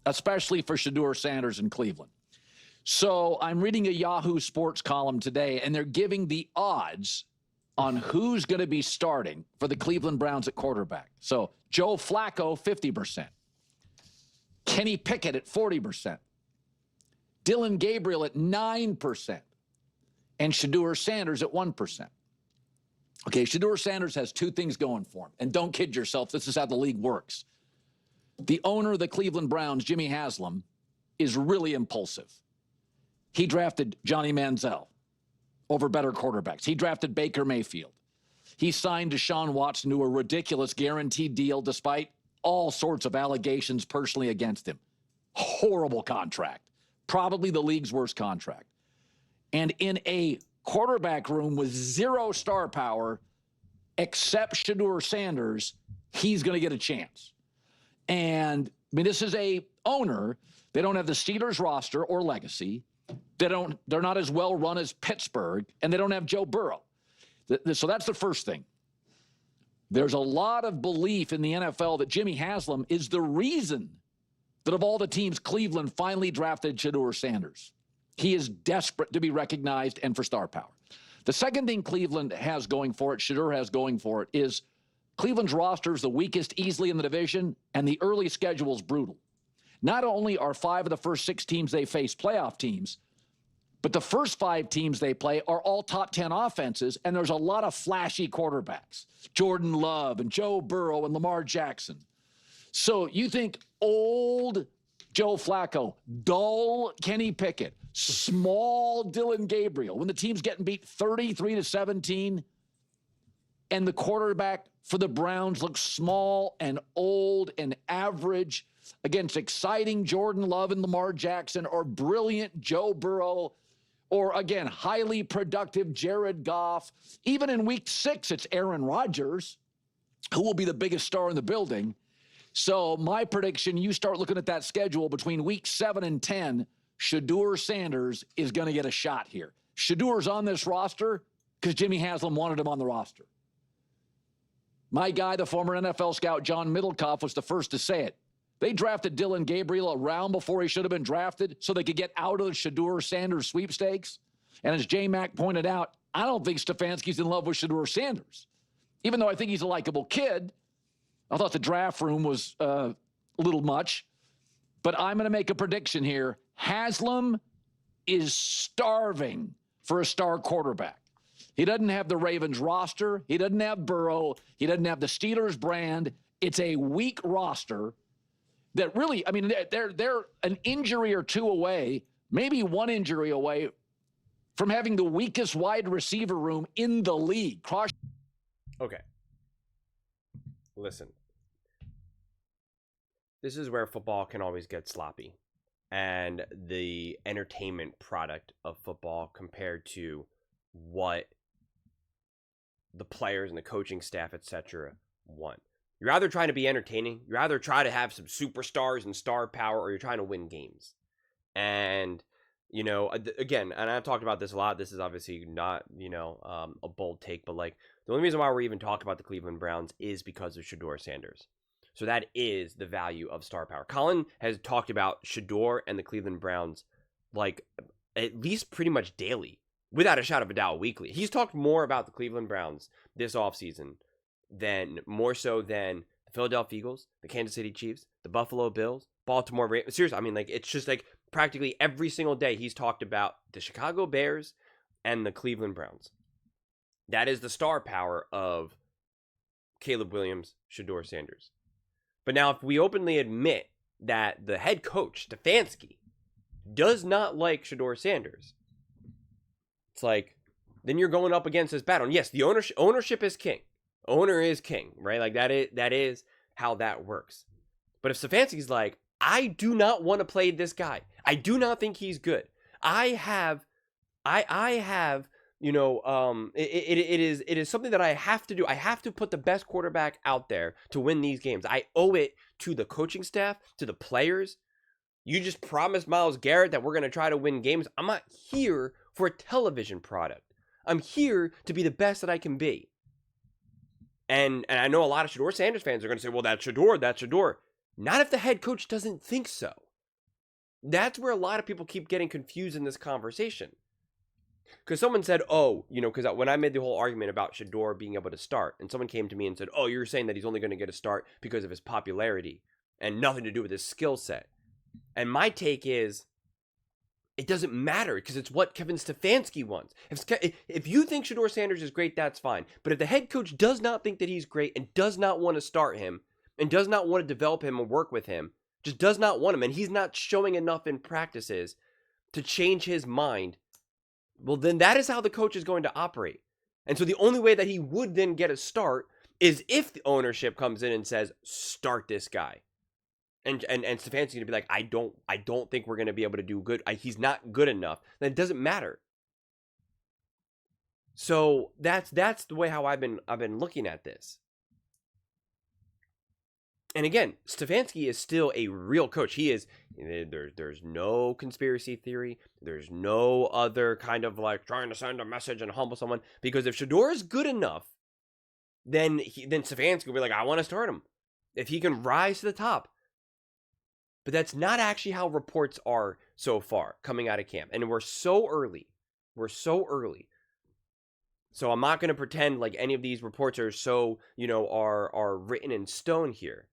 especially for Shedeur Sanders in Cleveland. So I'm reading a Yahoo Sports column today, and they're giving the odds on who's going to be starting for the Cleveland Browns at quarterback. So Joe Flacco, 50%. Kenny Pickett at 40%. Dylan Gabriel at 9%. And Shedeur Sanders at 1%. Okay, Shedeur Sanders has two things going for him. And don't kid yourself, this is how the league works. The owner of the Cleveland Browns, Jimmy Haslam, is really impulsive. He drafted Johnny Manziel over better quarterbacks. He drafted Baker Mayfield. He signed Deshaun Watson to a ridiculous guaranteed deal despite all sorts of allegations personally against him. Horrible contract. Probably the league's worst contract. And in a quarterback room with zero star power, except Shedeur Sanders, he's going to get a chance. And, I mean, this is a owner. They don't have the Steelers roster or legacy. They're not as well run as Pittsburgh, and they don't have Joe Burrow. So that's the first thing. There's a lot of belief in the NFL that Jimmy Haslam is the reason that of all the teams, Cleveland finally drafted Shedeur Sanders. He is desperate to be recognized and for star power. The second thing Cleveland has going for it, Shedeur has going for it, is Cleveland's roster is the weakest easily in the division, and the early schedule is brutal. Not only are 5 of the first 6 teams they face playoff teams, but the first 5 teams they play are all top 10 offenses, and there's a lot of flashy quarterbacks. Jordan Love and Joe Burrow and Lamar Jackson. So you think old Joe Flacco, dull Kenny Pickett, small Dylan Gabriel, when the team's getting beat 33-17, and the quarterback for the Browns looks small and old and average against exciting Jordan Love and Lamar Jackson, or brilliant Joe Burrow, or, again, highly productive Jared Goff. Even in week 6, it's Aaron Rodgers, who will be the biggest star in the building. So my prediction, you start looking at that schedule between week 7 and 10, Shedeur Sanders is going to get a shot here. Shedeur's on this roster because Jimmy Haslam wanted him on the roster. My guy, the former NFL scout John Middlecoff, was the first to say it. They drafted Dylan Gabriel a round before he should have been drafted so they could get out of the Shedeur Sanders sweepstakes. And as J-Mac pointed out, I don't think Stefanski's in love with Shedeur Sanders. Even though I think he's a likable kid, I thought the draft room was a little much. But I'm going to make a prediction here. Haslam is starving for a star quarterback. He doesn't have the Ravens roster. He doesn't have Burrow. He doesn't have the Steelers brand. It's a weak roster that really, I mean, they're an injury or two away, maybe one injury away from having the weakest wide receiver room in the league. Okay. Listen. This is where football can always get sloppy. And the entertainment product of football compared to what the players and the coaching staff, etc., want. You're either trying to be entertaining, you're either trying to have some superstars and star power, or you're trying to win games. And, you know, again, and I've talked about this a lot. This is obviously not, you know, a bold take, but like the only reason why we're even talking about the Cleveland Browns is because of Shedeur Sanders. So that is the value of star power. Colin has talked about Shedeur and the Cleveland Browns like at least pretty much daily, without a shadow of a doubt, weekly. He's talked more about the Cleveland Browns this offseason more so than the Philadelphia Eagles, the Kansas City Chiefs, the Buffalo Bills, Baltimore Ravens. Seriously, I mean, like, it's just like practically every single day he's talked about the Chicago Bears and the Cleveland Browns. That is the star power of Caleb Williams, Shedeur Sanders. But now if we openly admit that the head coach, Stefanski, does not like Shedeur Sanders, it's like, then you're going up against this battle. And yes, the ownership is king. Owner is king, right? Like that is how that works. But if Stefanski's like, I do not want to play this guy. I do not think he's good. I have, you know, it is something that I have to do. I have to put the best quarterback out there to win these games. I owe it to the coaching staff, to the players. You just promised Myles Garrett that we're going to try to win games. I'm not here for a television product. I'm here to be the best that I can be. And I know a lot of Shedeur Sanders fans are going to say, well, that's Shedeur. Not if the head coach doesn't think so. That's where a lot of people keep getting confused in this conversation. Because someone said, oh, because when I made the whole argument about Shedeur being able to start, and someone came to me and said, oh, you're saying that he's only going to get a start because of his popularity and nothing to do with his skill set. And my take is, it doesn't matter because it's what Kevin Stefanski wants. If you think Shedeur Sanders is great, that's fine. But if the head coach does not think that he's great and does not want to start him and does not want to develop him and work with him, just does not want him, and he's not showing enough in practices to change his mind, well, then that is how the coach is going to operate. And so the only way that he would then get a start is if the ownership comes in and says, start this guy. And Stefanski's going to be like, I don't think we're going to be able to do good. He's not good enough. Then it doesn't matter. So that's the way how I've been looking at this. And again, Stefanski is still a real coach. He is. There's no conspiracy theory. There's no other kind of like trying to send a message and humble someone. Because if Shedeur is good enough, then Stefanski will be like, I want to start him. If he can rise to the top. But that's not actually how reports are so far coming out of camp. And we're so early. So I'm not going to pretend like any of these reports are so, are written in stone here.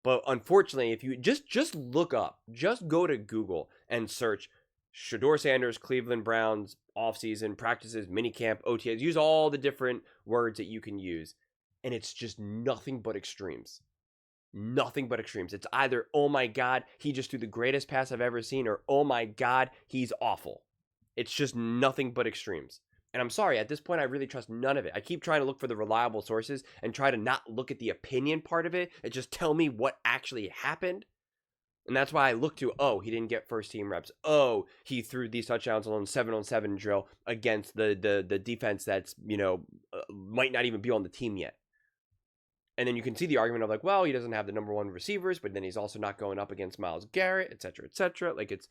But unfortunately, if you just look up, just go to Google and search Shedeur Sanders, Cleveland Browns, offseason, practices, minicamp, OTAs, use all the different words that you can use. And it's just nothing but extremes. Nothing but extremes. It's either, oh my God, he just threw the greatest pass I've ever seen, or oh my God, he's awful. It's just nothing but extremes. And I'm sorry, at this point, I really trust none of it. I keep trying to look for the reliable sources and try to not look at the opinion part of it and just tell me what actually happened. And that's why I look to, oh, he didn't get first team reps. Oh, he threw these touchdowns on 7-on-7 drill against the defense that's, might not even be on the team yet. And then you can see the argument of like, well, he doesn't have the number one receivers, but then he's also not going up against Myles Garrett, et cetera, et cetera. Like it's,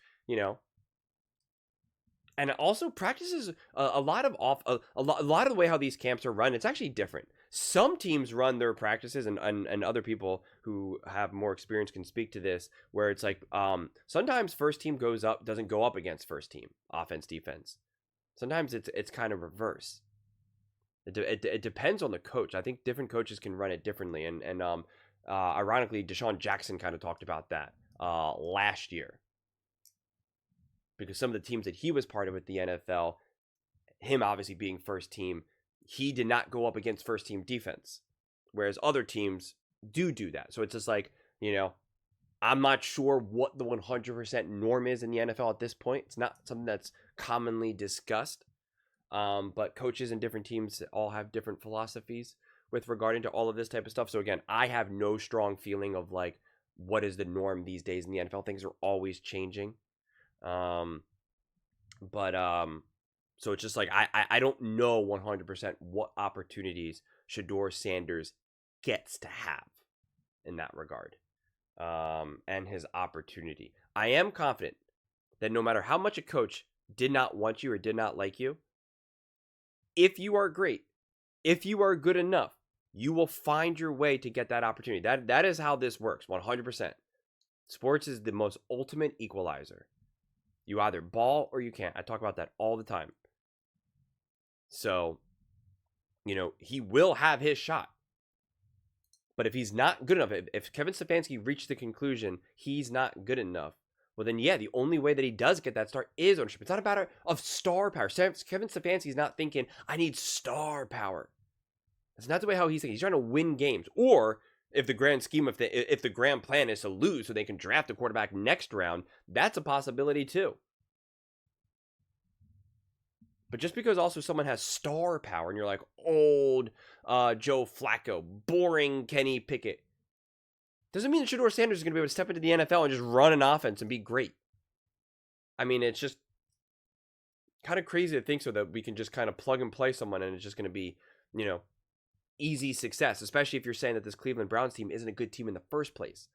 And also practices a lot of the way how these camps are run. It's actually different. Some teams run their practices, and other people who have more experience can speak to this. Where it's like sometimes first team doesn't go up against first team offense defense. Sometimes it's kind of reverse. It depends on the coach. I think different coaches can run it differently. And ironically, Deshaun Jackson kind of talked about that last year. Because some of the teams that he was part of with the NFL, him obviously being first team, he did not go up against first team defense. Whereas other teams do that. So it's just like, I'm not sure what the 100% norm is in the NFL at this point. It's not something that's commonly discussed. But coaches in different teams all have different philosophies with regarding to all of this type of stuff. So again, I have no strong feeling of like, what is the norm these days in the NFL? Things are always changing. So it's just like, I don't know 100% what opportunities Shedeur Sanders gets to have in that regard. And his opportunity. I am confident that no matter how much a coach did not want you or did not like you, if you are great, if you are good enough, you will find your way to get that opportunity. That is how this works, 100%. Sports is the most ultimate equalizer. You either ball or you can't. I talk about that all the time. So, he will have his shot. But if he's not good enough, if Kevin Stefanski reached the conclusion he's not good enough, well then, yeah, the only way that he does get that start is ownership. It's not a matter of star power. Kevin Stefanski's not thinking, I need star power. That's not the way how he's thinking. He's trying to win games. Or if the grand scheme, if the grand plan is to lose so they can draft a quarterback next round, that's a possibility too. But just because also someone has star power and you're like old Joe Flacco, boring Kenny Pickett, doesn't mean that Shedeur Sanders is going to be able to step into the NFL and just run an offense and be great. I mean, it's just kind of crazy to think so that we can just kind of plug and play someone and it's just going to be, easy success, especially if you're saying that this Cleveland Browns team isn't a good team in the first place.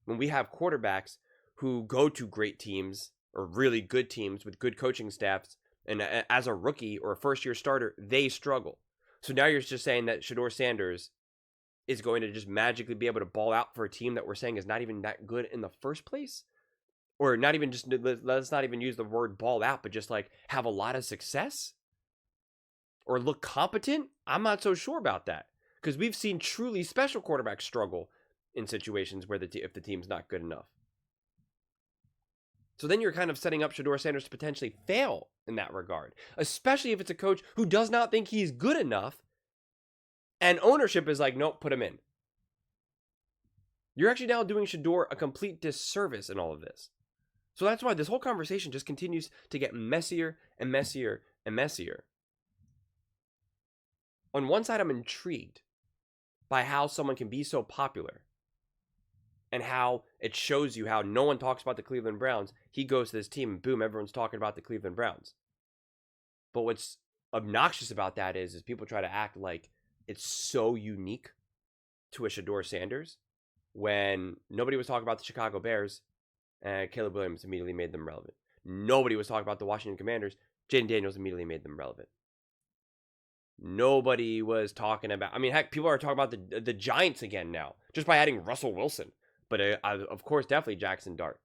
When we have quarterbacks who go to great teams or really good teams with good coaching staffs, and as a rookie or a first-year starter, they struggle. So now you're just saying that Shedeur Sanders is going to just magically be able to ball out for a team that we're saying is not even that good in the first place? Or not even just, let's not even use the word ball out, but just like have a lot of success? Or look competent? I'm not so sure about that. Because we've seen truly special quarterbacks struggle in situations where if the team's not good enough. So then you're kind of setting up Shedeur Sanders to potentially fail in that regard, especially if it's a coach who does not think he's good enough and ownership is like, nope, put him in. You're actually now doing Shedeur a complete disservice in all of this. So that's why this whole conversation just continues to get messier and messier and messier. On one side, I'm intrigued by how someone can be so popular and how it shows you how no one talks about the Cleveland Browns. He goes to this team and boom, everyone's talking about the Cleveland Browns. But what's obnoxious about that is people try to act like it's so unique to a Shedeur Sanders when nobody was talking about the Chicago Bears and Caleb Williams immediately made them relevant. Nobody was talking about the Washington Commanders. Jaden Daniels immediately made them relevant. Nobody was talking about, I mean, heck, people are talking about the Giants again now, just by adding Russell Wilson. But of course, definitely Jackson Dart.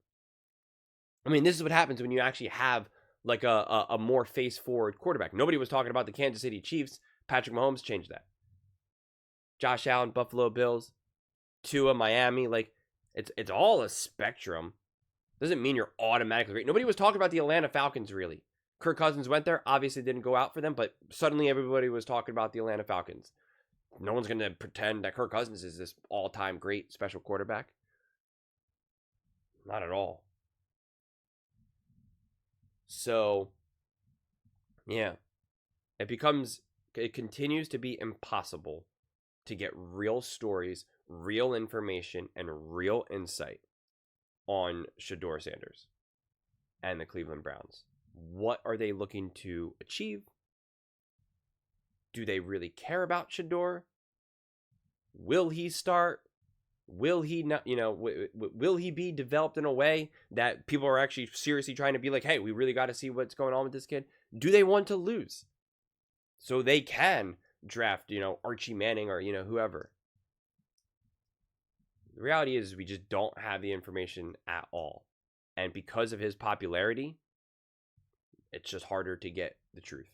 I mean, this is what happens when you actually have like a more face-forward quarterback. Nobody was talking about the Kansas City Chiefs. Patrick Mahomes changed that. Josh Allen, Buffalo Bills, Tua, Miami. Like, it's all a spectrum. Doesn't mean you're automatically great. Nobody was talking about the Atlanta Falcons, really. Kirk Cousins went there. Obviously didn't go out for them, but suddenly everybody was talking about the Atlanta Falcons. No one's going to pretend that Kirk Cousins is this all-time great special quarterback. Not at all. So, yeah. It continues to be impossible to get real stories, real information, and real insight on Shedeur Sanders and the Cleveland Browns. What are they looking to achieve? Do they really care about Shedeur? Will he start? Will he not, will he be developed in a way that people are actually seriously trying to be like, hey, we really got to see what's going on with this kid? Do they want to lose? So they can draft, Archie Manning or, whoever. The reality is we just don't have the information at all. And because of his popularity, it's just harder to get the truth.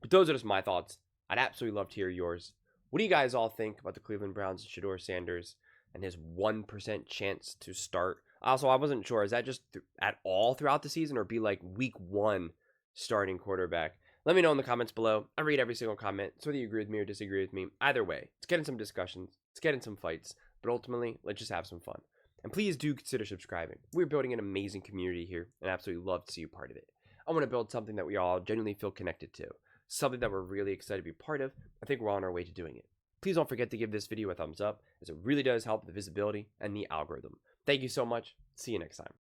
But those are just my thoughts. I'd absolutely love to hear yours. What do you guys all think about the Cleveland Browns and Shedeur Sanders and his 1% chance to start? Also, I wasn't sure. Is that just at all throughout the season or be like week 1 starting quarterback? Let me know in the comments below. I read every single comment. So whether you agree with me or disagree with me, either way, let's get in some discussions. Let's get in some fights. But ultimately, let's just have some fun. And please do consider subscribing. We're building an amazing community here and I absolutely love to see you part of it. I want to build something that we all genuinely feel connected to. Something that we're really excited to be part of. I think we're on our way to doing it. Please don't forget to give this video a thumbs up, as it really does help the visibility and the algorithm. Thank you so much. See you next time.